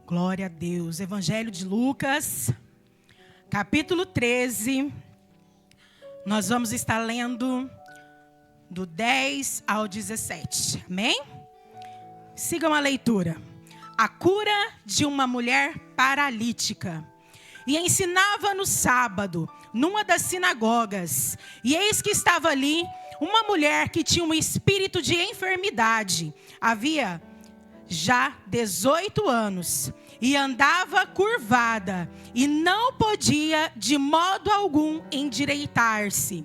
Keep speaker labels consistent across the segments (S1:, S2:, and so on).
S1: Glória a Deus. Evangelho de Lucas, capítulo 13. Nós vamos estar lendo do 10 ao 17. Amém? Sigam a leitura. A cura de uma mulher paralítica. E ensinava no sábado, numa das sinagogas. E eis que estava ali uma mulher que tinha um espírito de enfermidade. Havia já 18 anos, e andava curvada, e não podia de modo algum endireitar-se.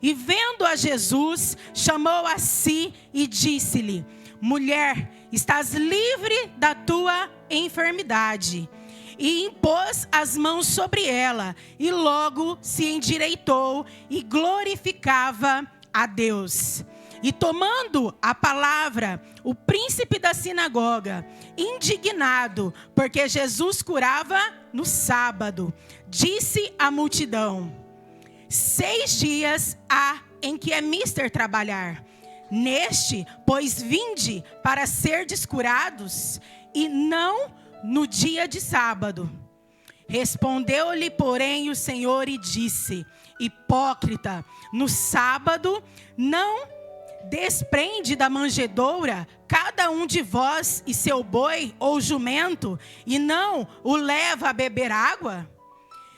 S1: E vendo a Jesus, chamou a si e disse-lhe: mulher, estás livre da tua enfermidade. E impôs as mãos sobre ela, e logo se endireitou e glorificava a Deus. E tomando a palavra, o príncipe da sinagoga, indignado, porque Jesus curava no sábado, disse à multidão: 6 dias há em que é mister trabalhar. Neste, pois vinde para serdes curados, e não no dia de sábado. Respondeu-lhe, porém, o Senhor e disse: hipócrita, no sábado não desprende da manjedoura cada um de vós e seu boi ou jumento, e não o leva a beber água?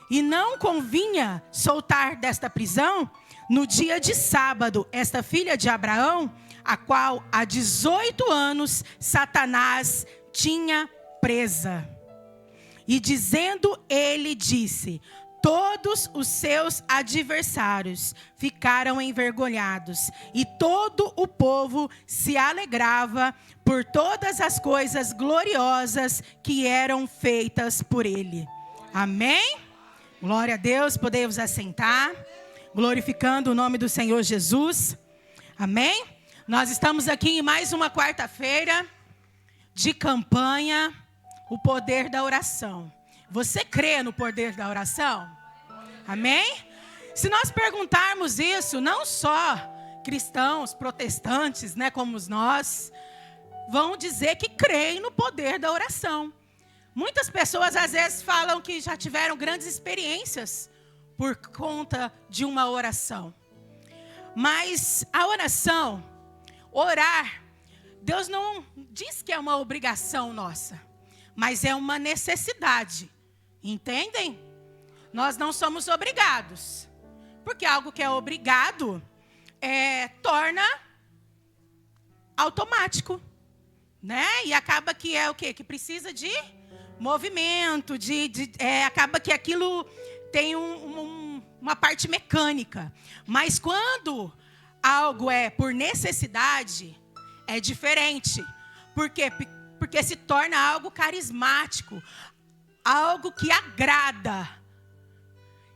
S1: E não convinha soltar desta prisão, no dia de sábado, esta filha de Abraão, a qual há 18 anos Satanás tinha presa. E dizendo ele, disse: todos os seus adversários ficaram envergonhados, e todo o povo se alegrava por todas as coisas gloriosas que eram feitas por ele. Amém? Glória a Deus, podemos assentar, glorificando o nome do Senhor Jesus. Amém? Nós estamos aqui em mais uma quarta-feira de campanha, o poder da oração. Você crê no poder da oração? Amém? Se nós perguntarmos isso, não só cristãos, protestantes, como nós, vão dizer que creem no poder da oração. Muitas pessoas às vezes falam que já tiveram grandes experiências por conta de uma oração. Mas a oração, orar, Deus não diz que é uma obrigação nossa, mas é uma necessidade. Entendem? Nós não somos obrigados. Porque algo que é obrigado torna automático. E acaba que é o quê? Que precisa de movimento, acaba que aquilo tem uma parte mecânica. Mas quando algo é por necessidade, é diferente. Por quê? Porque se torna algo carismático, algo que agrada.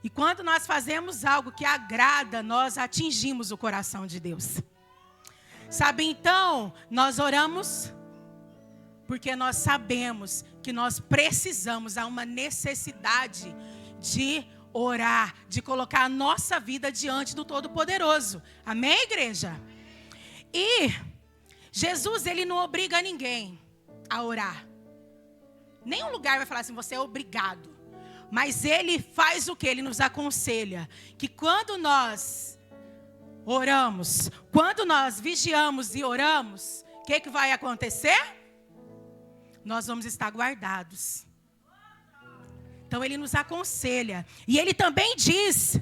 S1: E quando nós fazemos algo que agrada, nós atingimos o coração de Deus. Sabe, então, nós oramos porque nós sabemos que nós precisamos, há uma necessidade de orar, de colocar a nossa vida diante do Todo-Poderoso. Amém, igreja? E Jesus, ele não obriga ninguém a orar. Nenhum lugar vai falar assim, você é obrigado. Mas ele faz o que? Ele nos aconselha que quando nós oramos, quando nós vigiamos e oramos, o que vai acontecer? Nós vamos estar guardados. Então ele nos aconselha. E ele também diz,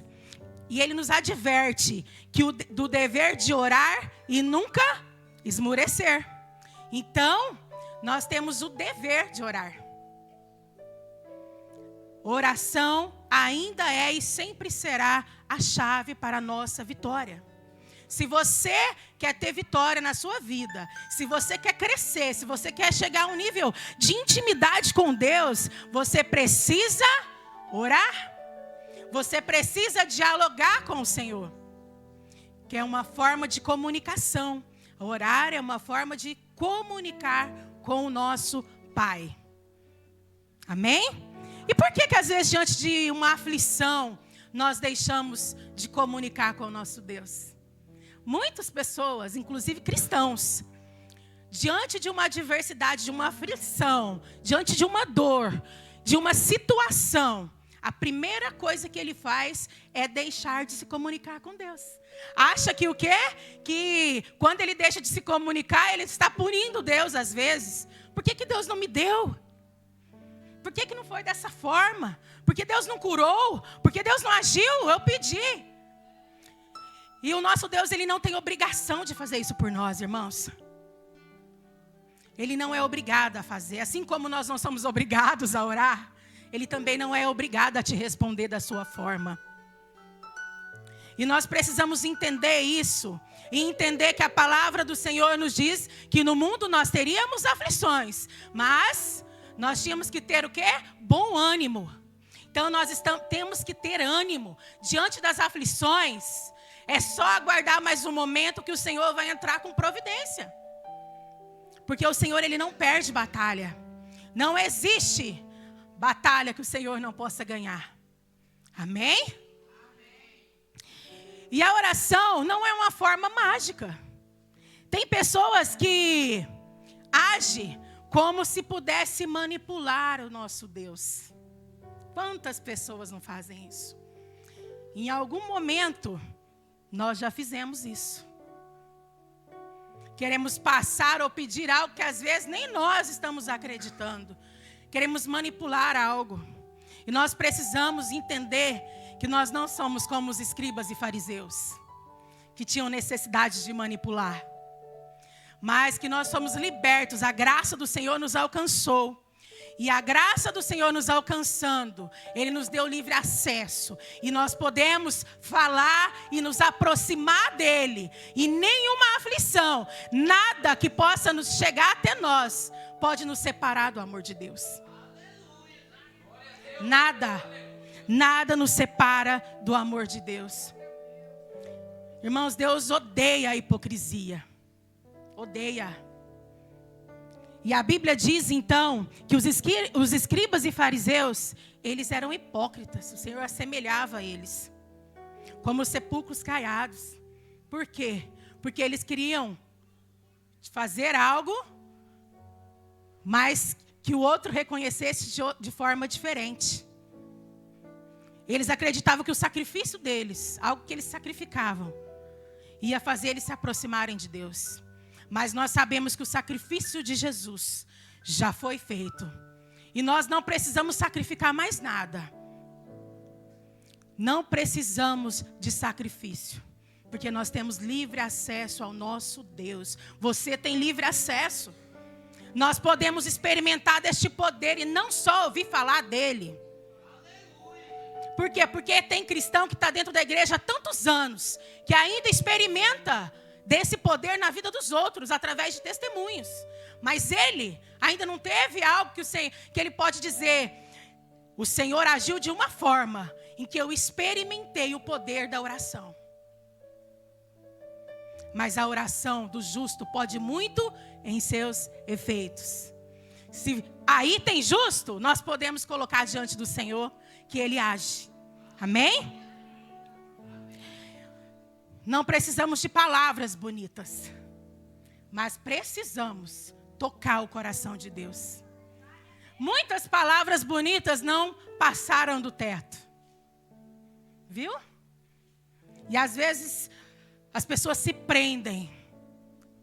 S1: e ele nos adverte, que do dever de orar e nunca esmurecer. Então, nós temos o dever de orar. Oração ainda é e sempre será a chave para a nossa vitória. Se você quer ter vitória na sua vida, se você quer crescer, se você quer chegar a um nível de intimidade com Deus, você precisa orar. Você precisa dialogar com o Senhor, que é uma forma de comunicação. Orar é uma forma de comunicar com o nosso Pai. Amém? E por que às vezes diante de uma aflição nós deixamos de comunicar com o nosso Deus? Muitas pessoas, inclusive cristãos, diante de uma adversidade, de uma aflição, diante de uma dor, de uma situação, a primeira coisa que ele faz é deixar de se comunicar com Deus. Acha que o quê? Que quando ele deixa de se comunicar, ele está punindo Deus às vezes. Por que Deus não me deu? Por que não foi dessa forma? Por que Deus não curou? Por que Deus não agiu? Eu pedi. E o nosso Deus, ele não tem obrigação de fazer isso por nós, irmãos. Ele não é obrigado a fazer. Assim como nós não somos obrigados a orar, ele também não é obrigado a te responder da sua forma. E nós precisamos entender isso. E entender que a palavra do Senhor nos diz que no mundo nós teríamos aflições. Mas nós tínhamos que ter o quê? Bom ânimo. Então nós temos que ter ânimo. Diante das aflições, é só aguardar mais um momento que o Senhor vai entrar com providência. Porque o Senhor, ele não perde batalha. Não existe batalha que o Senhor não possa ganhar. Amém? E a oração não é uma forma mágica. Tem pessoas que agem como se pudesse manipular o nosso Deus. Quantas pessoas não fazem isso? Em algum momento, nós já fizemos isso. Queremos passar ou pedir algo que às vezes nem nós estamos acreditando. Queremos manipular algo. E nós precisamos entender que nós não somos como os escribas e fariseus, que tinham necessidade de manipular. Mas que nós somos libertos, a graça do Senhor nos alcançou. E a graça do Senhor nos alcançando, Ele nos deu livre acesso. E nós podemos falar e nos aproximar dEle. E nenhuma aflição, nada que possa nos chegar até nós, pode nos separar do amor de Deus. Nada nos separa do amor de Deus. Irmãos, Deus odeia a hipocrisia. Odeia. E a Bíblia diz então que os escribas e fariseus, eles eram hipócritas. O Senhor assemelhava a eles como sepulcros caiados. Por quê? Porque eles queriam fazer algo, mas que o outro reconhecesse de forma diferente. Eles acreditavam que o sacrifício deles, algo que eles sacrificavam, ia fazer eles se aproximarem de Deus. Mas nós sabemos que o sacrifício de Jesus já foi feito. E nós não precisamos sacrificar mais nada. Não precisamos de sacrifício. Porque nós temos livre acesso ao nosso Deus. Você tem livre acesso. Nós podemos experimentar deste poder e não só ouvir falar dele. Por quê? Porque tem cristão que está dentro da igreja há tantos anos, que ainda experimenta desse poder na vida dos outros, através de testemunhos. Mas ele ainda não teve algo que ele pode dizer: o Senhor agiu de uma forma em que eu experimentei o poder da oração. Mas a oração do justo pode muito em seus efeitos. Se aí tem justo, nós podemos colocar diante do Senhor que Ele age. Amém? Não precisamos de palavras bonitas, mas precisamos tocar o coração de Deus. Muitas palavras bonitas não passaram do teto. Viu? E às vezes as pessoas se prendem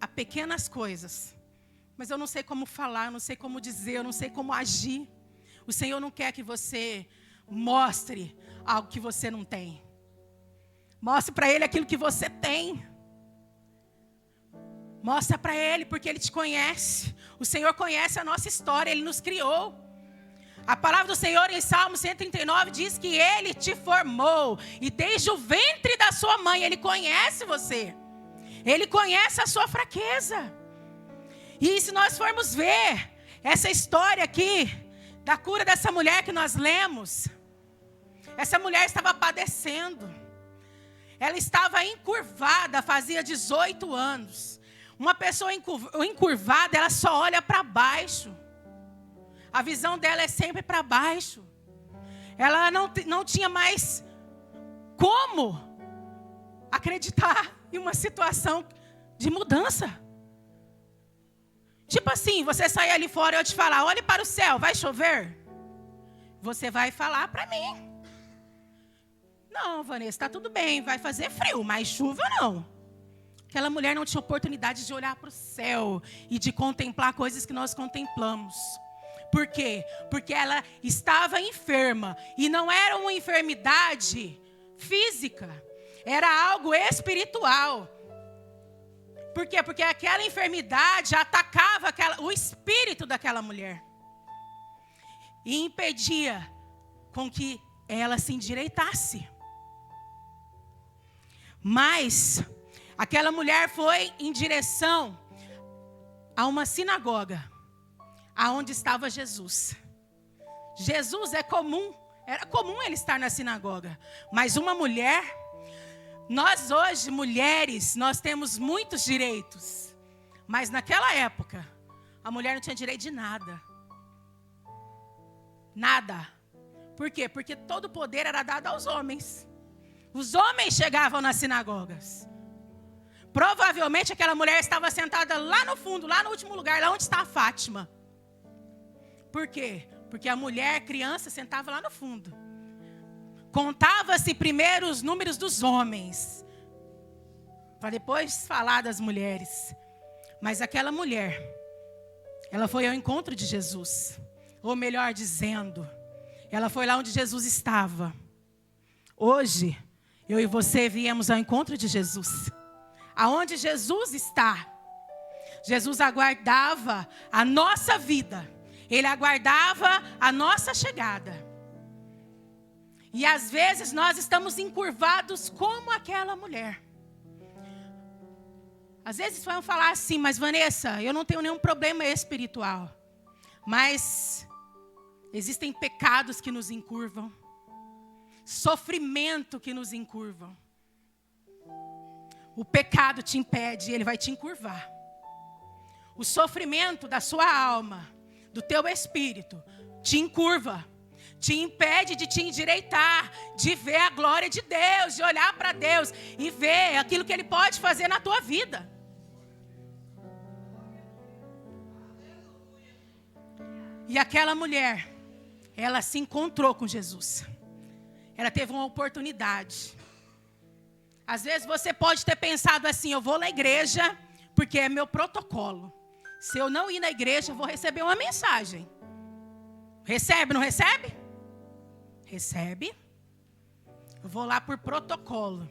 S1: a pequenas coisas. Mas eu não sei como falar, eu não sei como dizer, eu não sei como agir. O Senhor não quer que você mostre algo que você não tem. Mostre para Ele aquilo que você tem. Mostra para Ele, porque Ele te conhece. O Senhor conhece a nossa história, Ele nos criou. A palavra do Senhor em Salmo 139 diz que Ele te formou. E desde o ventre da sua mãe, Ele conhece você. Ele conhece a sua fraqueza. E se nós formos ver essa história aqui, da cura dessa mulher que nós lemos, essa mulher estava padecendo. Ela estava encurvada, fazia 18 anos. Uma pessoa encurvada, ela só olha para baixo. A visão dela é sempre para baixo. Ela não tinha mais como acreditar em uma situação de mudança. Tipo assim, você sair ali fora e eu te falar, olhe para o céu, vai chover? Você vai falar para mim. Não, Vanessa, está tudo bem, vai fazer frio, mas chuva não. Aquela mulher não tinha oportunidade de olhar para o céu e de contemplar coisas que nós contemplamos. Por quê? Porque ela estava enferma. E não era uma enfermidade física. Era algo espiritual. Por quê? Porque aquela enfermidade atacava o espírito daquela mulher. E impedia com que ela se endireitasse. Mas aquela mulher foi em direção a uma sinagoga, aonde estava Jesus. Jesus era comum ele estar na sinagoga. Mas uma mulher, nós hoje, mulheres, nós temos muitos direitos. Mas naquela época, a mulher não tinha direito de nada. Nada. Por quê? Porque todo o poder era dado aos homens. Os homens chegavam nas sinagogas. Provavelmente aquela mulher estava sentada lá no fundo, lá no último lugar, lá onde está a Fátima. Por quê? Porque a mulher, criança, sentava lá no fundo. Contava-se primeiro os números dos homens, para depois falar das mulheres. Mas aquela mulher, ela foi ao encontro de Jesus. Ou melhor dizendo, ela foi lá onde Jesus estava. Hoje, eu e você viemos ao encontro de Jesus. Aonde Jesus está. Jesus aguardava a nossa vida. Ele aguardava a nossa chegada. E às vezes nós estamos encurvados como aquela mulher. Às vezes vão falar assim, mas Vanessa, eu não tenho nenhum problema espiritual. Mas existem pecados que nos encurvam. Sofrimento que nos encurvam. O pecado te impede, ele vai te encurvar. O sofrimento da sua alma, do teu espírito, te encurva. Te impede de te endireitar, de ver a glória de Deus, de olhar para Deus e ver aquilo que Ele pode fazer na tua vida. E aquela mulher, ela se encontrou com Jesus. Ela teve uma oportunidade. Às vezes você pode ter pensado assim, eu vou na igreja porque é meu protocolo. Se eu não ir na igreja, eu vou receber uma mensagem. Recebe, não recebe? Recebe. Eu vou lá por protocolo.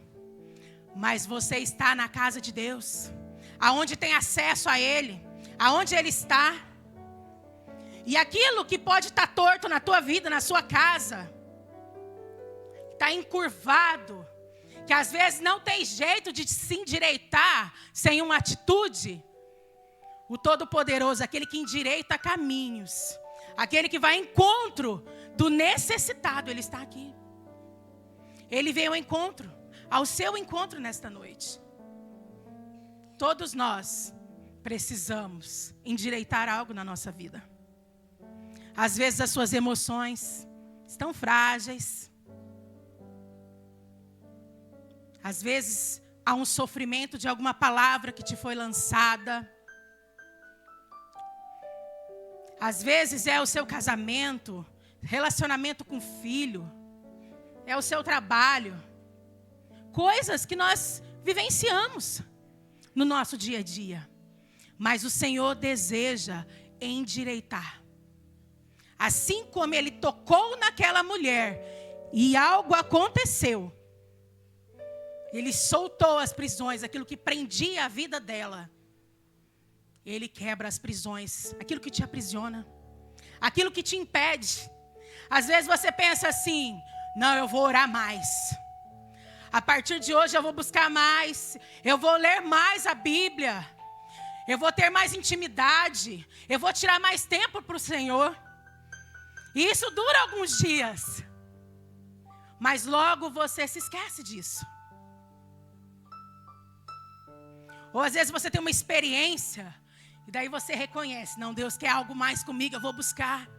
S1: Mas você está na casa de Deus, aonde tem acesso a Ele, aonde Ele está. E aquilo que pode estar torto na tua vida, na sua casa, está encurvado, que às vezes não tem jeito de se endireitar sem uma atitude. O Todo-Poderoso, aquele que endireita caminhos, aquele que vai ao encontro do necessitado, Ele está aqui. Ele veio ao encontro, ao seu encontro nesta noite. Todos nós precisamos endireitar algo na nossa vida. Às vezes as suas emoções estão frágeis. Às vezes há um sofrimento de alguma palavra que te foi lançada. Às vezes é o seu casamento, relacionamento com o filho, é o seu trabalho. Coisas que nós vivenciamos no nosso dia a dia. Mas o Senhor deseja endireitar. Assim como Ele tocou naquela mulher e algo aconteceu. Ele soltou as prisões, aquilo que prendia a vida dela. Ele quebra as prisões, aquilo que te aprisiona, aquilo que te impede. Às vezes você pensa assim, não, eu vou orar mais. A partir de hoje eu vou buscar mais, eu vou ler mais a Bíblia. Eu vou ter mais intimidade, eu vou tirar mais tempo para o Senhor. E isso dura alguns dias. Mas logo você se esquece disso. Ou às vezes você tem uma experiência e daí você reconhece, não, Deus quer algo mais comigo, eu vou buscar.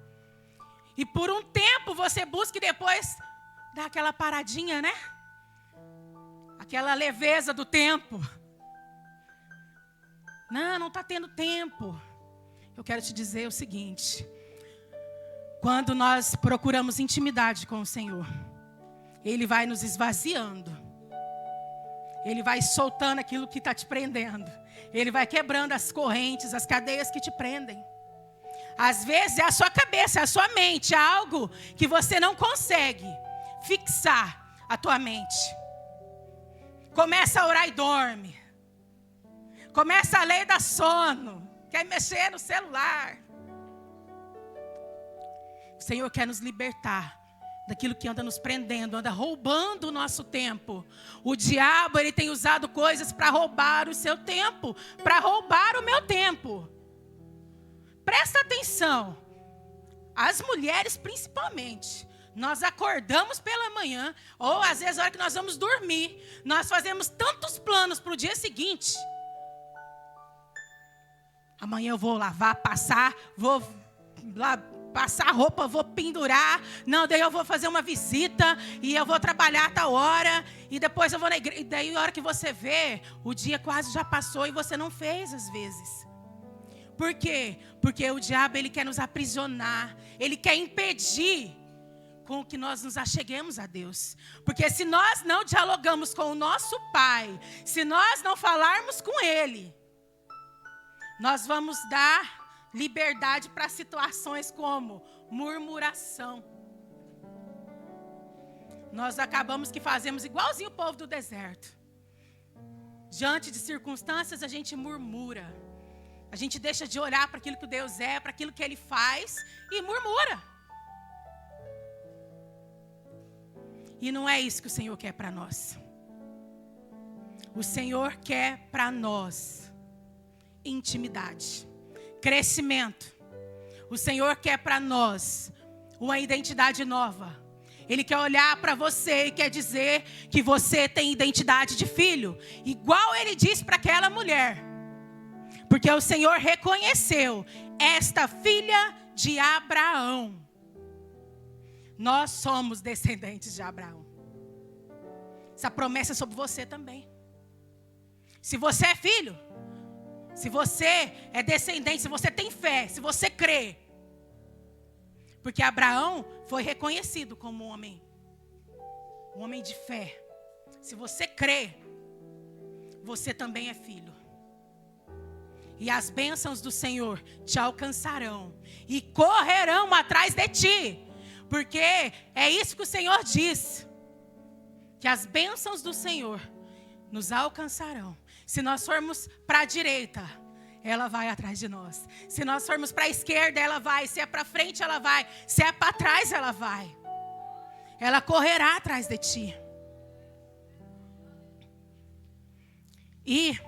S1: E por um tempo você busca e depois dá aquela paradinha, né? Aquela leveza do tempo. Não está tendo tempo. eu quero te dizer o seguinte: quando nós procuramos intimidade com o Senhor, Ele vai nos esvaziando. Ele vai soltando aquilo que está te prendendo. Ele vai quebrando as correntes, as cadeias que te prendem. Às vezes é a sua cabeça, é a sua mente, é algo que você não consegue fixar a tua mente. Começa a orar e dorme. Começa a ler e dá sono. Quer mexer no celular. O Senhor quer nos libertar daquilo que anda nos prendendo, anda roubando o nosso tempo. O diabo, ele tem usado coisas para roubar o seu tempo, para roubar o meu tempo. Presta atenção. As mulheres principalmente. Nós acordamos pela manhã, ou às vezes na hora que nós vamos dormir, nós fazemos tantos planos para o dia seguinte. Amanhã eu vou lavar, passar, vou lá passar roupa, vou pendurar. Não, daí eu vou fazer uma visita e eu vou trabalhar a tal hora. E depois eu vou na igreja. E daí a hora que você vê, o dia quase já passou e você não fez às vezes. Por quê? Porque o diabo, ele quer nos aprisionar. Ele quer impedir com que nós nos acheguemos a Deus. Porque se nós não dialogamos com o nosso Pai, se nós não falarmos com Ele, nós vamos dar liberdade para situações como murmuração. Nós acabamos que fazemos igualzinho o povo do deserto. Diante de circunstâncias, a gente murmura. A gente deixa de olhar para aquilo que Deus é, para aquilo que Ele faz e murmura. E não é isso que o Senhor quer para nós. O Senhor quer para nós intimidade, crescimento. O Senhor quer para nós uma identidade nova. Ele quer olhar para você e quer dizer que você tem identidade de filho, igual Ele disse para aquela mulher. Porque o Senhor reconheceu esta filha de Abraão. Nós somos descendentes de Abraão. Essa promessa é sobre você também. Se você é filho, se você é descendente, se você tem fé, se você crê. Porque Abraão foi reconhecido como um homem de fé. Se você crê, você também é filho. E as bênçãos do Senhor te alcançarão e correrão atrás de ti. Porque é isso que o Senhor diz. Que as bênçãos do Senhor nos alcançarão. Se nós formos para a direita, ela vai atrás de nós. Se nós formos para a esquerda, ela vai. Se é para frente, ela vai. Se é para trás, ela vai. Ela correrá atrás de ti. E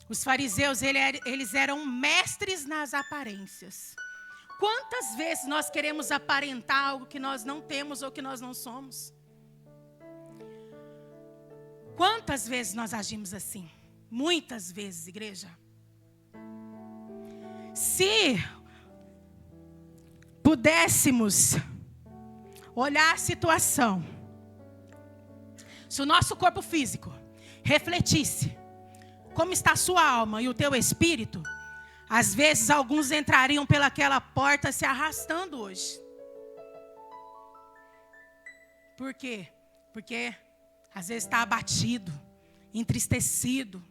S1: os fariseus, eles eram mestres nas aparências. Quantas vezes nós queremos aparentar algo que nós não temos ou que nós não somos? Quantas vezes nós agimos assim? Muitas vezes, igreja. Se pudéssemos olhar a situação, se o nosso corpo físico refletisse como está a sua alma e o teu espírito, às vezes alguns entrariam pelaquela porta se arrastando hoje. Por quê? Porque às vezes está abatido, entristecido.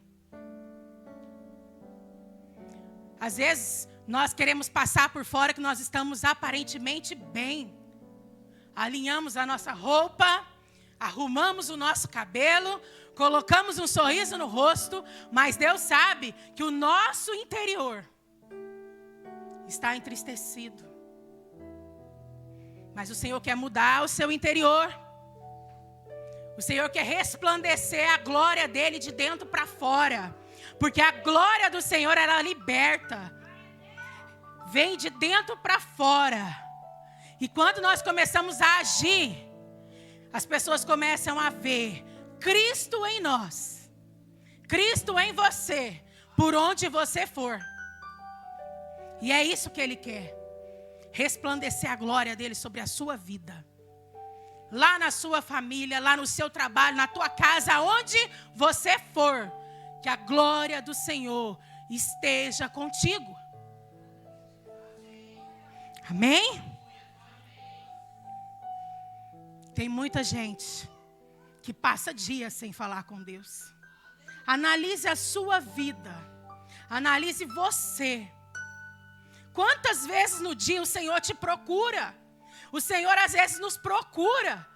S1: Às vezes nós queremos passar por fora que nós estamos aparentemente bem. Alinhamos a nossa roupa, arrumamos o nosso cabelo, colocamos um sorriso no rosto, mas Deus sabe que o nosso interior está entristecido. Mas o Senhor quer mudar o seu interior. O Senhor quer resplandecer a glória dele de dentro para fora. Porque a glória do Senhor, ela liberta. Vem de dentro para fora. E quando nós começamos a agir, as pessoas começam a ver Cristo em nós. Cristo em você, por onde você for. E é isso que Ele quer. Resplandecer a glória dele sobre a sua vida. Lá na sua família, lá no seu trabalho, na tua casa, aonde você for. Que a glória do Senhor esteja contigo. Amém? Tem muita gente que passa dias sem falar com Deus. Analise a sua vida. Analise você. Quantas vezes no dia o Senhor te procura? O Senhor às vezes nos procura.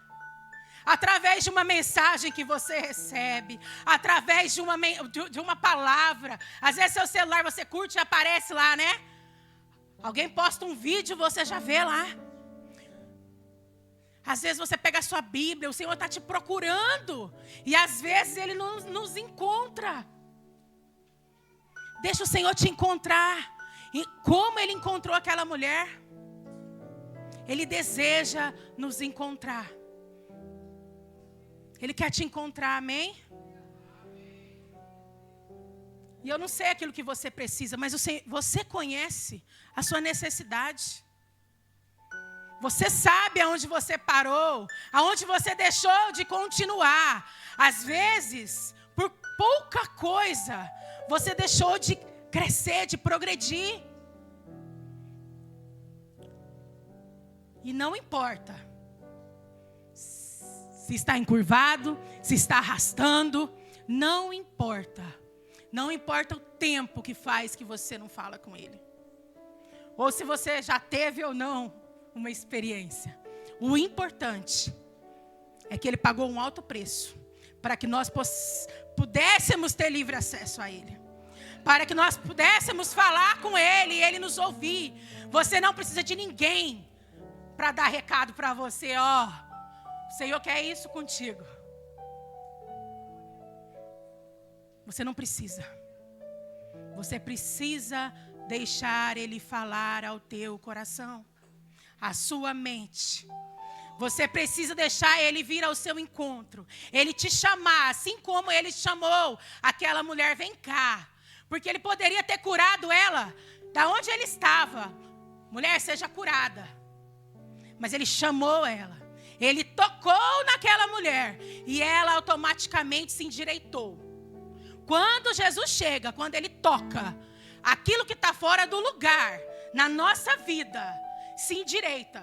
S1: Através de uma mensagem que você recebe. Através de uma palavra. Às vezes seu celular você curte e aparece lá, né? Alguém posta um vídeo, você já vê lá. Às vezes você pega a sua Bíblia, o Senhor está te procurando. E às vezes Ele nos encontra. Deixa o Senhor te encontrar. E como Ele encontrou aquela mulher, Ele deseja nos encontrar. Ele quer te encontrar, amém? E eu não sei aquilo que você precisa, mas você conhece a sua necessidade. Você sabe aonde você parou, aonde você deixou de continuar. Às vezes, por pouca coisa, você deixou de crescer, de progredir. E não importa se está encurvado, se está arrastando, não importa. Não importa o tempo que faz que você não fala com Ele. Ou se você já teve ou não uma experiência. O importante é que Ele pagou um alto preço para que nós pudéssemos ter livre acesso a Ele. Para que nós pudéssemos falar com Ele e Ele nos ouvir. Você não precisa de ninguém para dar recado para você. O Senhor quer isso contigo. Você não precisa. Você precisa deixar Ele falar ao teu coração, à sua mente. Você precisa deixar Ele vir ao seu encontro. Ele te chamar, assim como Ele chamou aquela mulher, vem cá. Porque Ele poderia ter curado ela da onde ele estava. Mulher, seja curada. Mas Ele chamou ela. Ele tocou naquela mulher e ela automaticamente se endireitou. Quando Jesus chega, quando Ele toca, aquilo que está fora do lugar, na nossa vida, se endireita.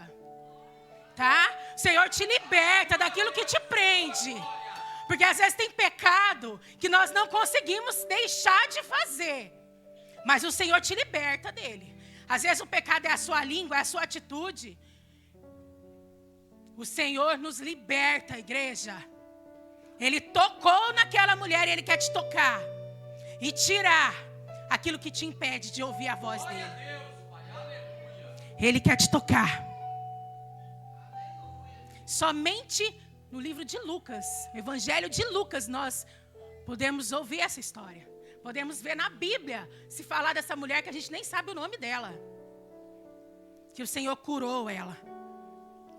S1: Tá? O Senhor te liberta daquilo que te prende. Porque às vezes tem pecado que nós não conseguimos deixar de fazer. Mas o Senhor te liberta dele. Às vezes o pecado é a sua língua, é a sua atitude. O Senhor nos liberta, igreja. Ele tocou naquela mulher e Ele quer te tocar. E tirar aquilo que te impede de ouvir a voz dEle. Ele quer te tocar. Somente no livro de Lucas, Evangelho de Lucas, nós podemos ouvir essa história. Podemos ver na Bíblia, se falar dessa mulher que a gente nem sabe o nome dela. Que o Senhor curou ela.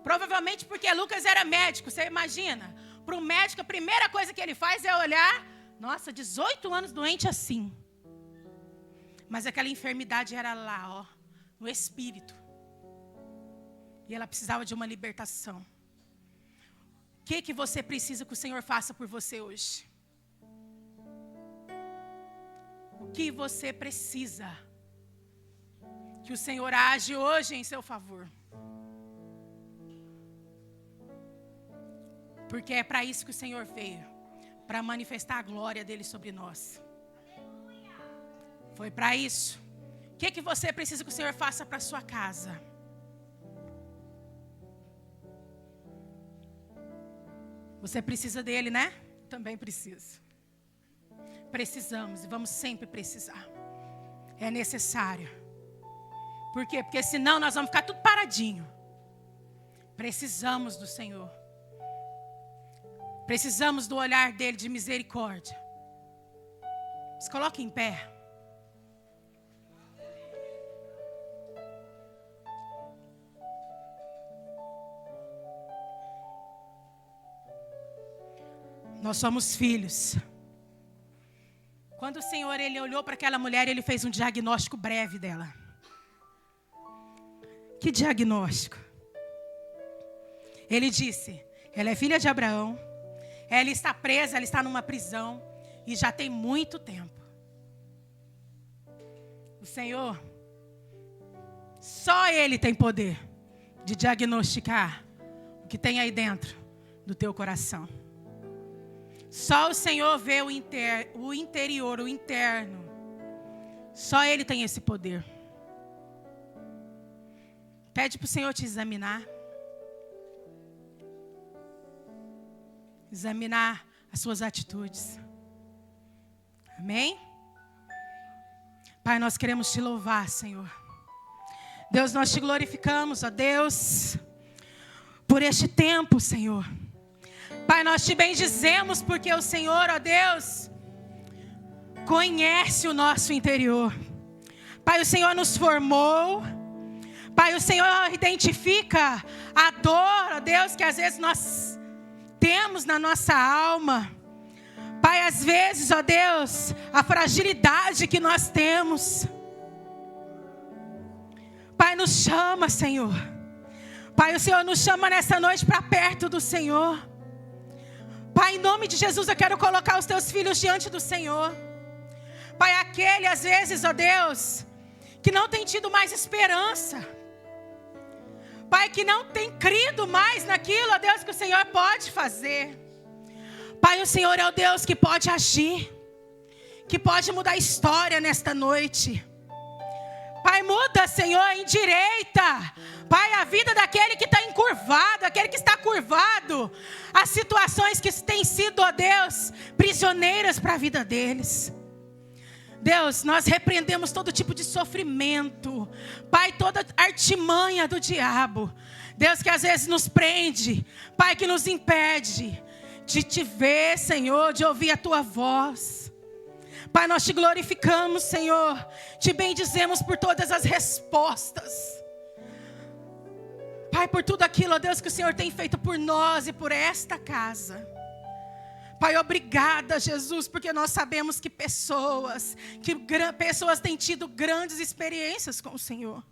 S1: Provavelmente porque Lucas era médico, você imagina? Para um médico, a primeira coisa que ele faz é olhar, nossa, 18 anos doente assim. Mas aquela enfermidade era lá, no espírito. E ela precisava de uma libertação. O que você precisa que o Senhor faça por você hoje? O que você precisa que o Senhor age hoje em seu favor? Porque é para isso que o Senhor veio, para manifestar a glória dele sobre nós. Foi para isso. O que você precisa que o Senhor faça para a sua casa? Você precisa dele, né? Também preciso. Precisamos e vamos sempre precisar. É necessário. Por quê? Porque senão nós vamos ficar tudo paradinho. Precisamos do Senhor. Precisamos do olhar dele de misericórdia. Se coloque em pé. Nós somos filhos. Quando o Senhor ele olhou para aquela mulher, Ele fez um diagnóstico breve dela. Que diagnóstico? Ele disse, ela é filha de Abraão, ela está presa, ela está numa prisão e já tem muito tempo. O Senhor Só Ele tem poder de diagnosticar o que tem aí dentro do teu coração. Só o Senhor vê o interior, o interno. Só Ele tem esse poder. Pede para o Senhor te examinar. Examinar as suas atitudes. Amém? Pai, nós queremos te louvar, Senhor. Deus, nós te glorificamos, ó Deus, por este tempo, Senhor. Pai, nós te bendizemos porque o Senhor, ó Deus, conhece o nosso interior. Pai, o Senhor nos formou. Pai, o Senhor identifica a dor, ó Deus, que às vezes nós temos na nossa alma. Pai, às vezes, ó Deus, a fragilidade que nós temos. Pai, nos chama, Senhor. Pai, o Senhor nos chama nessa noite para perto do Senhor. Pai, em nome de Jesus, eu quero colocar os teus filhos diante do Senhor. Pai, aquele, às vezes, ó Deus, que não tem tido mais esperança. Pai, que não tem crido mais naquilo, ó Deus, que o Senhor pode fazer. Pai, o Senhor é o Deus que pode agir, que pode mudar a história nesta noite. Pai, muda, Senhor, endireita, Pai, a vida daquele que está encurvado, aquele que está curvado, as situações que têm sido, ó Deus, prisioneiras para a vida deles. Deus, nós repreendemos todo tipo de sofrimento, Pai, toda artimanha do diabo, Deus, que às vezes nos prende, Pai, que nos impede de te ver, Senhor, de ouvir a tua voz. Pai, nós te glorificamos, Senhor, te bendizemos por todas as respostas. Pai, por tudo aquilo, ó Deus, que o Senhor tem feito por nós e por esta casa. Pai, obrigada, Jesus, porque nós sabemos que pessoas têm tido grandes experiências com o Senhor.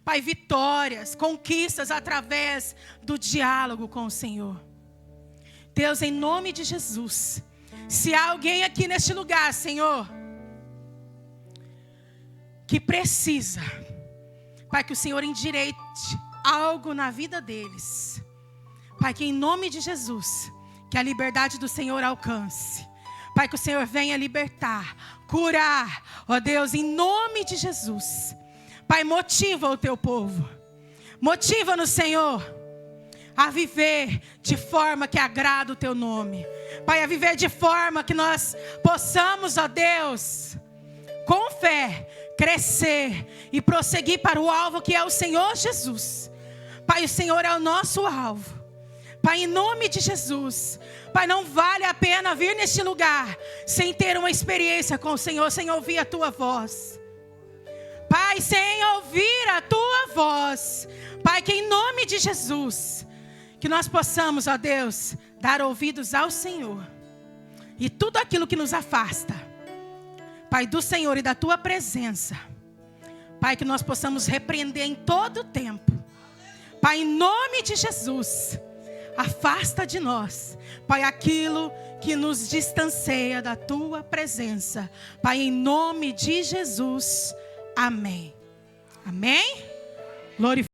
S1: Pai, vitórias, conquistas através do diálogo com o Senhor. Deus, em nome de Jesus, se há alguém aqui neste lugar, Senhor, que precisa, Pai, que o Senhor endireite algo na vida deles. Pai, que em nome de Jesus, que a liberdade do Senhor alcance. Pai, que o Senhor venha libertar, curar, ó Deus, em nome de Jesus. Pai, motiva o teu povo. Motiva-nos, Senhor, a viver de forma que agrada o teu nome. Pai, a viver de forma que nós possamos, ó Deus, com fé, crescer e prosseguir para o alvo que é o Senhor Jesus. Pai, o Senhor é o nosso alvo. Pai, em nome de Jesus, Pai, não vale a pena vir neste lugar sem ter uma experiência com o Senhor, sem ouvir a tua voz. Pai, sem ouvir a tua voz. Pai, que em nome de Jesus, que nós possamos, ó Deus, dar ouvidos ao Senhor. E tudo aquilo que nos afasta, Pai, do Senhor e da tua presença, Pai, que nós possamos repreender em todo o tempo. Pai, em nome de Jesus, afasta de nós, Pai, aquilo que nos distancia da tua presença. Pai, em nome de Jesus, amém. Amém? Glorifique.